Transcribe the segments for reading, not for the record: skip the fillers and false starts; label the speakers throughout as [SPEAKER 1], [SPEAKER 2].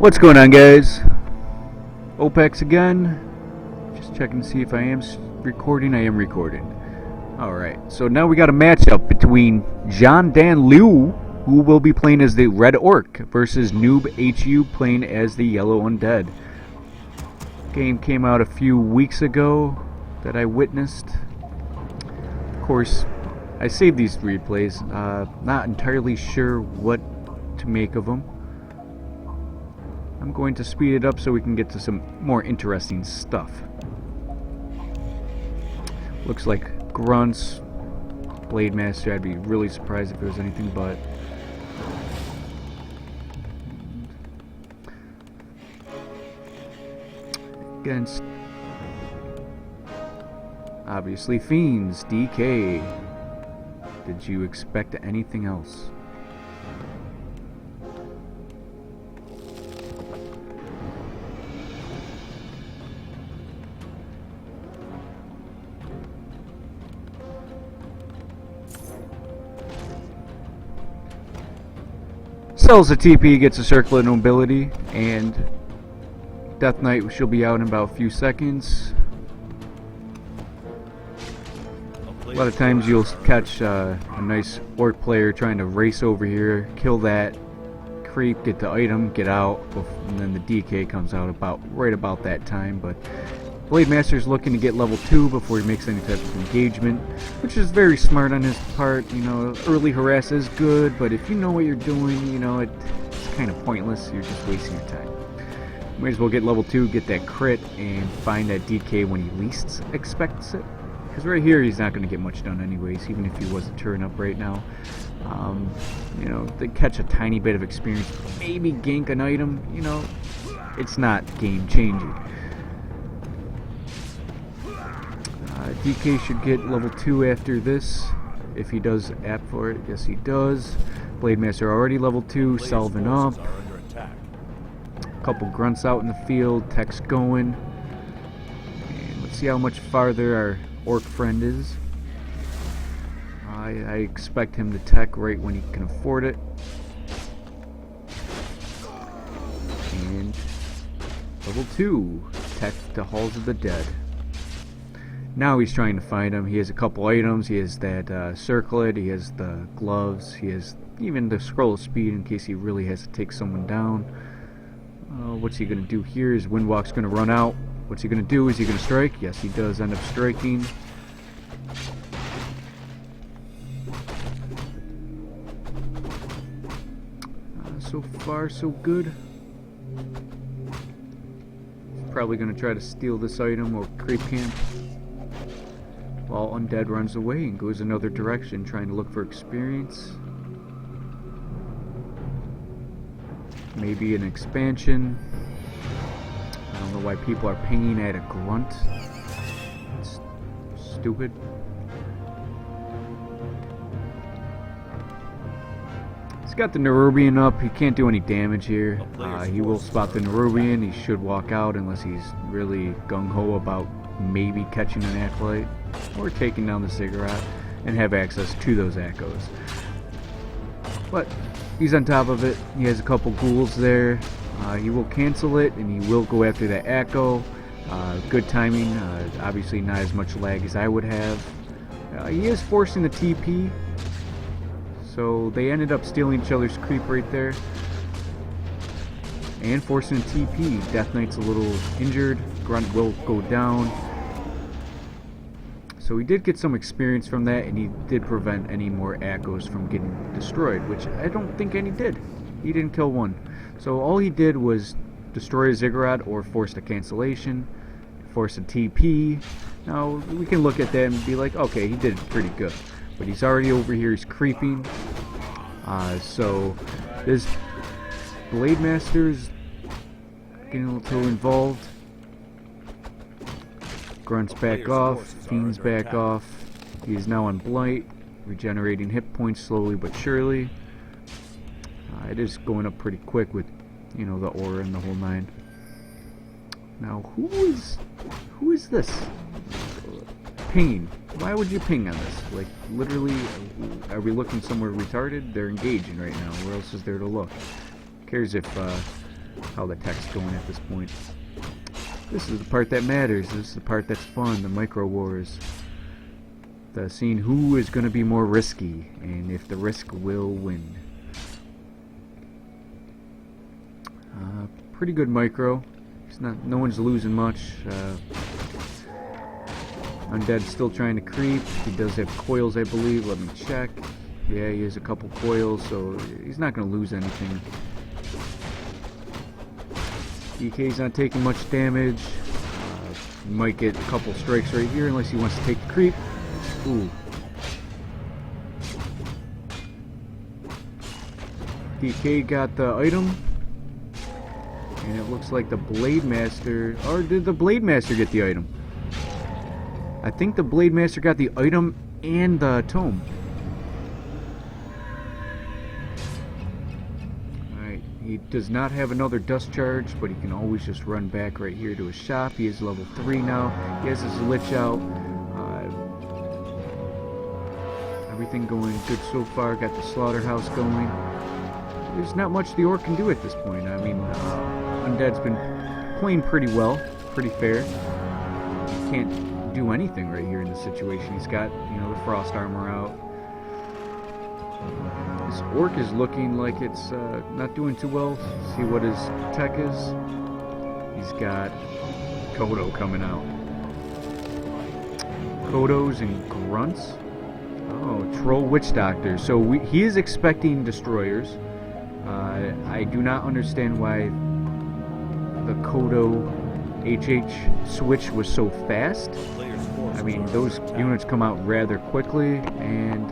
[SPEAKER 1] What's going on, guys? OPEX again. Just checking to see if I am recording. I am recording. Alright, so now we got a matchup between jiandanliu, who will be playing as the Red Orc, versus noobhu playing as the Yellow Undead. Game came out a few weeks ago that I witnessed. Of course, I saved these replays. Not entirely sure what to make of them. I'm going to speed it up so we can get to some more interesting stuff. Looks like grunts, blade master. I'd be really surprised if there was anything but. Against obviously fiends, DK. Did you expect anything else? Sells a TP, gets a circlet nobility, and Death Knight she'll be out in about a few seconds. A lot of times you'll catch a nice orc player trying to race over here, kill that creep, get the item, get out, and then the DK comes out right about that time. But Blade Master's looking to get level 2 before he makes any type of engagement, which is very smart on his part. You know, early harass is good, but if you know what you're doing, you know, it's kind of pointless. You're just wasting your time. Might as well get level 2, get that crit, and find that DK when he least expects it. Because right here, he's not going to get much done anyways, even if he was to turn up right now. You know, they catch a tiny bit of experience, maybe gank an item, you know, it's not game changing. DK should get level 2 after this, if he does app for it. Yes, he does. Blade Master already level 2, salving up. Couple grunts out in the field, tech's going. And let's see how much farther our orc friend is. I expect him to tech right when he can afford it. And level 2, tech to Halls of the Dead. Now he's trying to find him. He has a couple items. He has that circlet, he has the gloves, he has even the scroll of speed in case he really has to take someone down. What's he going to do here? His Windwalk's going to run out. What's he going to do? Is he going to strike? Yes, he does end up striking. So far, so good. He's probably going to try to steal this item or creep camp, while Undead runs away and goes another direction, trying to look for experience. Maybe an expansion. I don't know why people are pinging at a grunt. It's stupid. He's got the Nerubian up. He can't do any damage here. He will spot the Nerubian. He should walk out unless he's really gung-ho about maybe catching an Acolyte or taking down the Ziggurat and have access to those Echoes. But he's on top of it. He has a couple ghouls there. He will cancel it and he will go after that Echo. Good timing. Obviously not as much lag as I would have. He is forcing the TP. So they ended up stealing each other's creep right there. And forcing a TP. Death Knight's a little injured. Grunt will go down. So he did get some experience from that, and he did prevent any more Echoes from getting destroyed, which I don't think any did. He didn't kill one. So all he did was destroy a Ziggurat or force a cancellation, force a TP. Now we can look at that and be like, okay, he did pretty good. But he's already over here, he's creeping. So this Blade Master's getting a little involved. Grunts back off, Fiends back off. He is now on Blight, regenerating hit points slowly but surely. It is going up pretty quick with, you know, the aura and the whole nine. Now, who is this? Pinging. Why would you ping on this? Like, literally, are we looking somewhere retarded? They're engaging right now. Where else is there to look? Who cares if how the tech's going at this point. This is the part that matters. This is the part that's fun, the micro wars. The seeing who is going to be more risky, and if the risk will win. Pretty good micro. No one's losing much. Undead's still trying to creep. He does have coils, I believe. Let me check. Yeah, he has a couple coils, so he's not going to lose anything. DK's not taking much damage. He might get a couple strikes right here unless he wants to take the creep. Ooh. DK got the item. And it looks like the Blade Master... Or did the Blade Master get the item? I think the Blade Master got the item and the tome. Alright, he does not have another dust charge, but he can always just run back right here to his shop. He is level 3 now. He has his Lich out. Everything going good so far. Got the Slaughterhouse going. There's not much the Orc can do at this point. I mean, Undead's been playing pretty well, pretty fair. He can't do anything right here in this situation. He's got, you know, the Frost armor out. This Orc is looking like it's not doing too well. See what his tech is. He's got Kodo coming out. Kodos and Grunts. Oh, Troll Witch Doctor. So he is expecting destroyers. I do not understand why the Kodo HH switch was so fast. I mean, those units come out rather quickly, and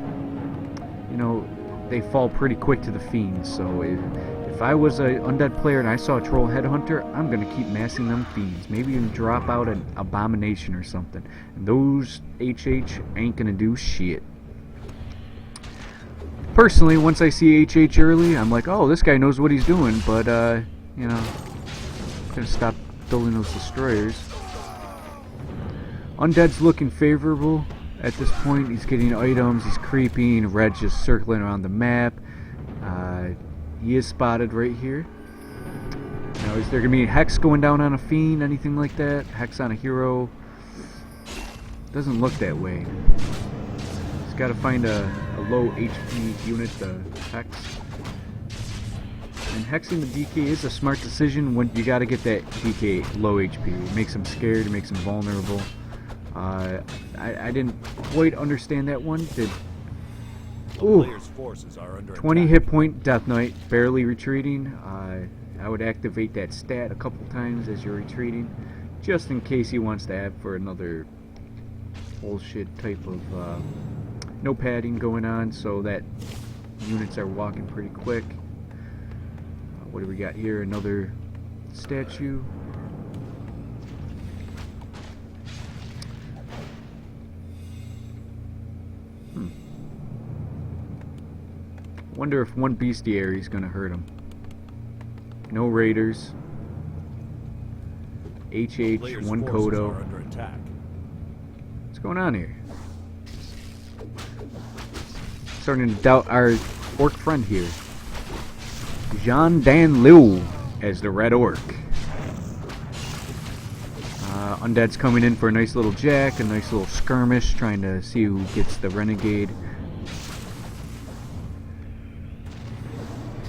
[SPEAKER 1] you know, they fall pretty quick to the Fiends. So if I was an Undead player and I saw a Troll Headhunter, I'm gonna keep massing them Fiends. Maybe even drop out an Abomination or something. And those HH ain't gonna do shit. Personally, once I see HH early, I'm like, oh, this guy knows what he's doing, but, you know, I'm gonna stop building those destroyers. Undead's looking favorable at this point. He's getting items, he's creeping, Red's just circling around the map. He is spotted right here. Now, is there gonna be Hex going down on a Fiend, anything like that? Hex on a hero? Doesn't look that way. He's gotta find a low HP unit to Hex. And hexing the DK is a smart decision when you gotta get that DK low HP. It makes him scared, it makes him vulnerable. I didn't quite understand that one. Ooh, 20 hit point Death Knight, barely retreating. I would activate that stat a couple times as you're retreating, just in case he wants to add for another bullshit type of no padding going on, so that units are walking pretty quick. What do we got here? Another statue. Wonder if one bestiary is going to hurt him. No raiders. HH, one Kodo. What's going on here? Starting to doubt our Orc friend here. Jiandanliu as the Red Orc. Undead's coming in for a nice little jack, a nice little skirmish, trying to see who gets the Renegade.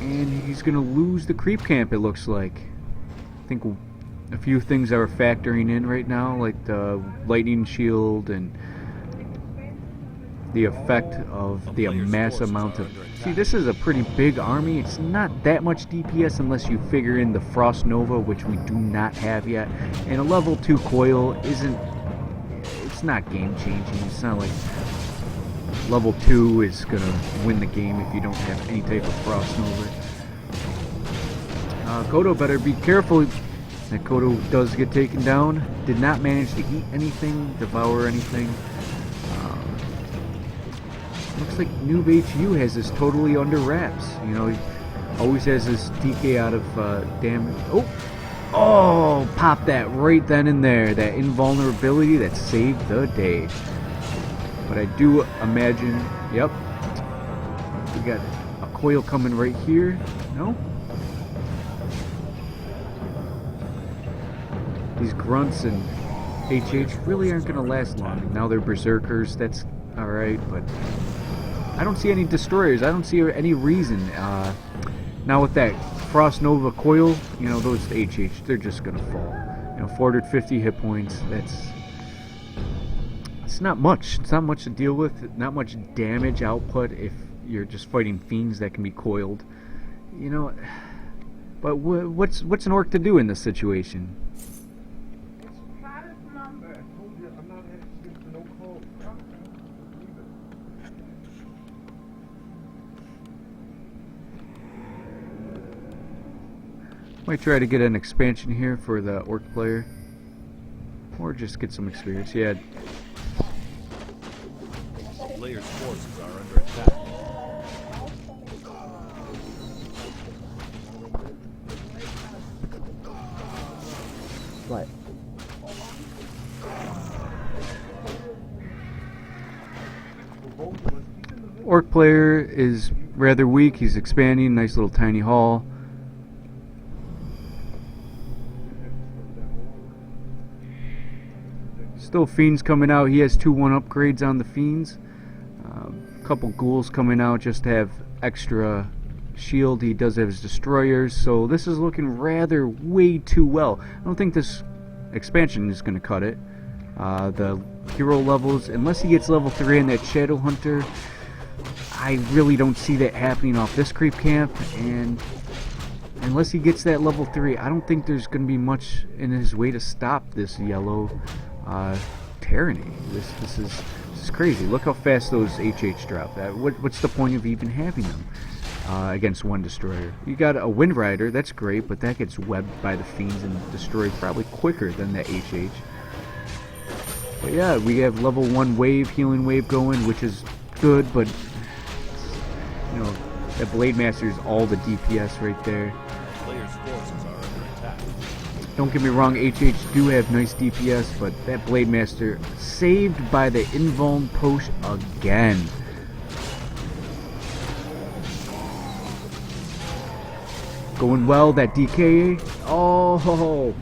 [SPEAKER 1] And he's going to lose the creep camp, it looks like. I think a few things are factoring in right now, like the lightning shield and the effect of the mass amount of... See, this is a pretty big army. It's not that much DPS unless you figure in the Frost Nova, which we do not have yet. And a level 2 coil isn't... It's not game changing. It's not like level 2 is going to win the game if you don't have any type of Frost Nova. Kodo better be careful. That Kodo does get taken down. Did not manage to eat anything, devour anything. Looks like noobhu has this totally under wraps. You know, he always has this DK out of damage. Oh, pop that right then and there. That invulnerability that saved the day. But I do imagine, yep, we got a coil coming right here. No? these grunts and HH really aren't going to last long. Now they're berserkers, that's alright, but I don't see any destroyers. I don't see any reason. Now with that Frost Nova coil, you know, those HH, they're just going to fall. You know, 450 hit points, it's not much. It's not much to deal with, not much damage output if you're just fighting fiends that can be coiled. You know, but what's an orc to do in this situation? Might try to get an expansion here for the orc player, or just get some experience. Yeah.
[SPEAKER 2] Player's forces are under attack.
[SPEAKER 1] What? Orc player is rather weak. He's expanding. Nice little tiny hall. Still fiends coming out. He has 2-1 upgrades on the fiends. Couple ghouls coming out just to have extra shield. He does have his destroyers, so this is looking rather way too well. I don't think this expansion is going to cut it. The hero levels, unless he gets level 3 in that Shadow Hunter, I really don't see that happening off this creep camp, and unless he gets that level 3, I don't think there's going to be much in his way to stop this yellow tyranny. This is crazy. Look how fast those HH drop. What's the point of even having them against one destroyer? You got a Wind Rider, that's great, but that gets webbed by the fiends and destroyed probably quicker than the HH. But yeah, we have level 1 wave, healing wave going, which is good, but you know, that Blade Master is all the DPS right there.
[SPEAKER 2] Player's forces are under attack.
[SPEAKER 1] Don't get me wrong, HH do have nice DPS, but that Blade Master saved by the invuln potion again. Going well, that DK. Oh,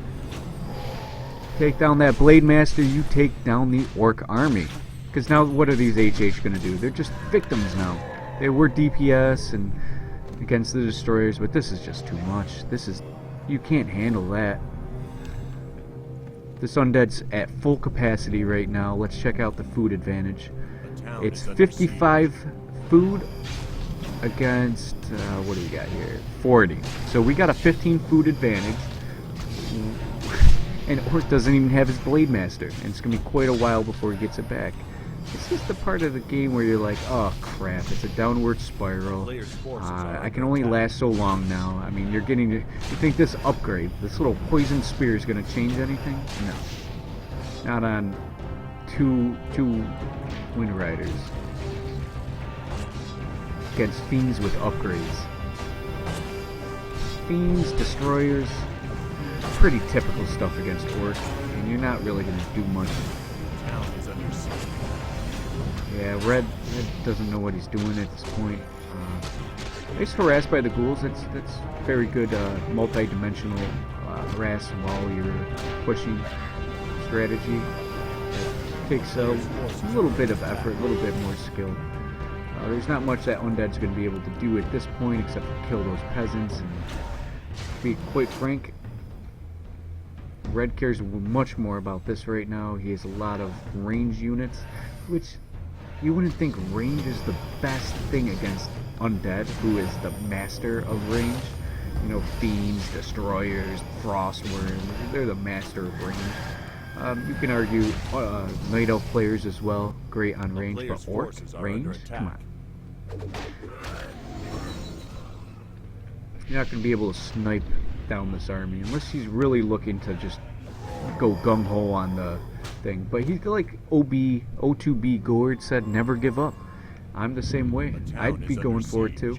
[SPEAKER 1] take down that Blade Master, you take down the Orc army. Because now what are these HH going to do? They're just victims now. They were DPS and against the destroyers, but this is just too much. You can't handle that. This undead's at full capacity right now. Let's check out the food advantage. It's 55 food against, what do we got here? 40. So we got a 15 food advantage. And Orc doesn't even have his Blade Master. And it's going to be quite a while before he gets it back. This is the part of the game where you're like, oh crap, it's a downward spiral. I can only last so long now. I mean, you think this upgrade, this little poison spear is going to change anything? No. Not on two Wind Riders. Against fiends with upgrades. Fiends, destroyers, pretty typical stuff against Orc, and you're not really going to do much. Yeah, Red doesn't know what he's doing at this point. He's harassed by the ghouls. That's very good multi-dimensional harass while you're pushing strategy. It takes a little bit of effort, a little bit more skill. There's not much that Undead's going to be able to do at this point except for kill those peasants. And to be quite frank, Red cares much more about this right now. He has a lot of range units, which you wouldn't think range is the best thing against Undead, who is the master of range. You know, fiends, destroyers, frostworms, they're the master of range. You can argue Night Elf players as well, great on range, but Orc range? Come on. You're not going to be able to snipe down this army unless he's really looking to just go gung-ho on the thing. But he's like O2B Gord said, never give up. I'm the same way. I'd be going for it too.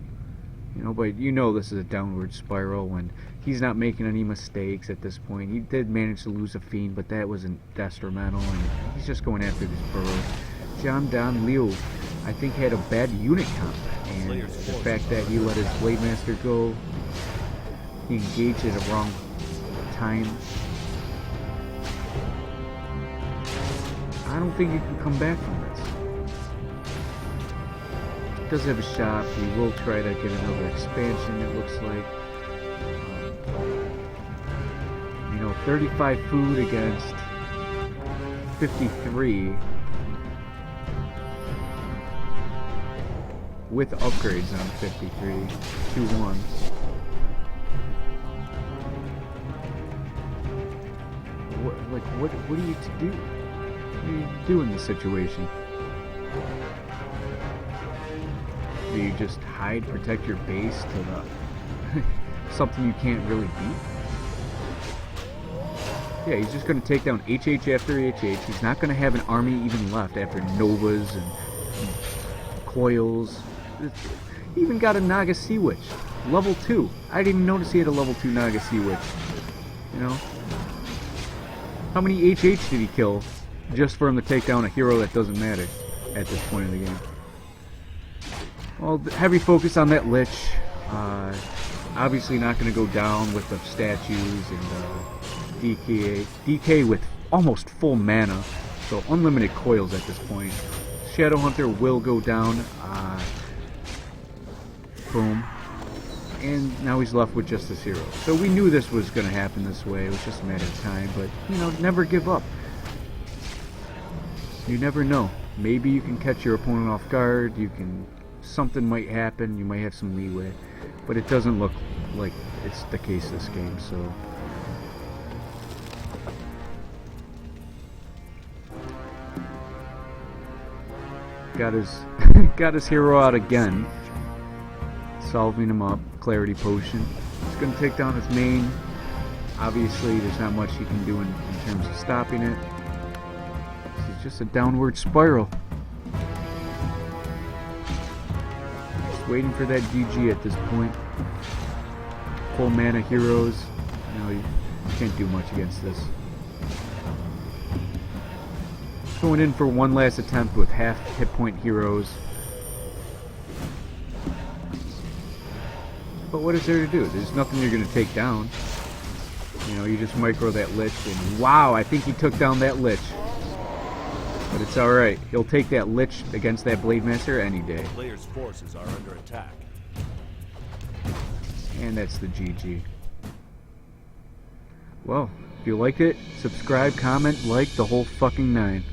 [SPEAKER 1] You know, but you know this is a downward spiral when he's not making any mistakes at this point. He did manage to lose a fiend, but that wasn't detrimental, and he's just going after this burrow. Jiandanliu09, I think, had a bad unit comp, and the fact that he let his Blade Master go, he engaged at a wrong time. I don't think you can come back from this. He does have a shop. He will try to get another expansion, it looks like. 35 food against 53 with upgrades on 53. 2-1. What are you to do? What do you do in this situation? Do you just hide, protect your base to the something you can't really beat? Yeah, he's just going to take down HH after HH. He's not going to have an army even left after Novas and Coils. He even got a Naga Sea Witch. Level 2. I didn't even notice he had a level 2 Naga Sea Witch. You know? How many HH did he kill just for him to take down a hero that doesn't matter at this point in the game? Well, heavy focus on that Lich. Obviously not going to go down with the statues and DK with almost full mana, so unlimited coils at this point. Shadowhunter will go down. Boom. And now he's left with just this hero. So we knew this was going to happen this way. It was just a matter of time, but, you know, never give up. You never know. Maybe you can catch your opponent off guard. Something might happen. You might have some leeway. But it doesn't look like it's the case this game, so... Got his hero out again. Solving him up. Clarity Potion. He's going to take down his main. Obviously, there's not much he can do in terms of stopping it. This is just a downward spiral. Just waiting for that GG at this point. Full mana heroes. You can't do much against this. Going in for one last attempt with half hit point heroes. But what is there to do? There's nothing you're going to take down. You just micro that Lich, and wow, I think he took down that Lich. But it's alright. He'll take that Lich against that Blade Master any day.
[SPEAKER 2] The player's forces are under attack.
[SPEAKER 1] And that's the GG. Well, if you liked it, subscribe, comment, like, the whole fucking 9.